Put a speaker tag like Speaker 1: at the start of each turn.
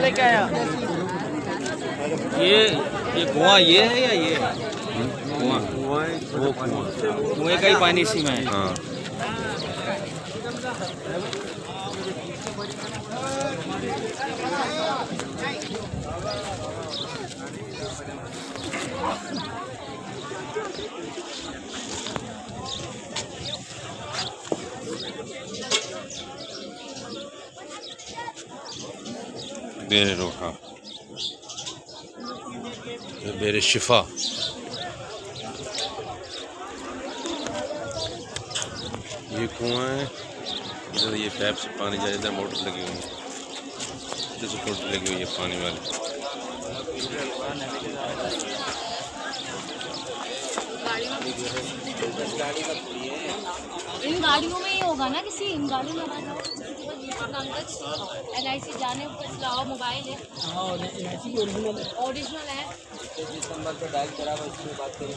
Speaker 1: लेके आया ये कुआं ये है या ये कुआं? वो कुएं का ही पानी इसी में है।
Speaker 2: हाँ बेरे रोहा, बेरे शिफा। ये कुआं है, इधर ये पाइप से पानी जाए, इधर मोटर लगी हुई है, इधर से मोटर लगी हुई है पानी वाली।
Speaker 3: इन गाड़ियों में ही होगा ना, किसी इन गाड़ियों में LIC जाने ऊपर चलाओ, मोबाइल है ओरिजिनल है। जिस नंबर पे डायल करा उससे बात करें।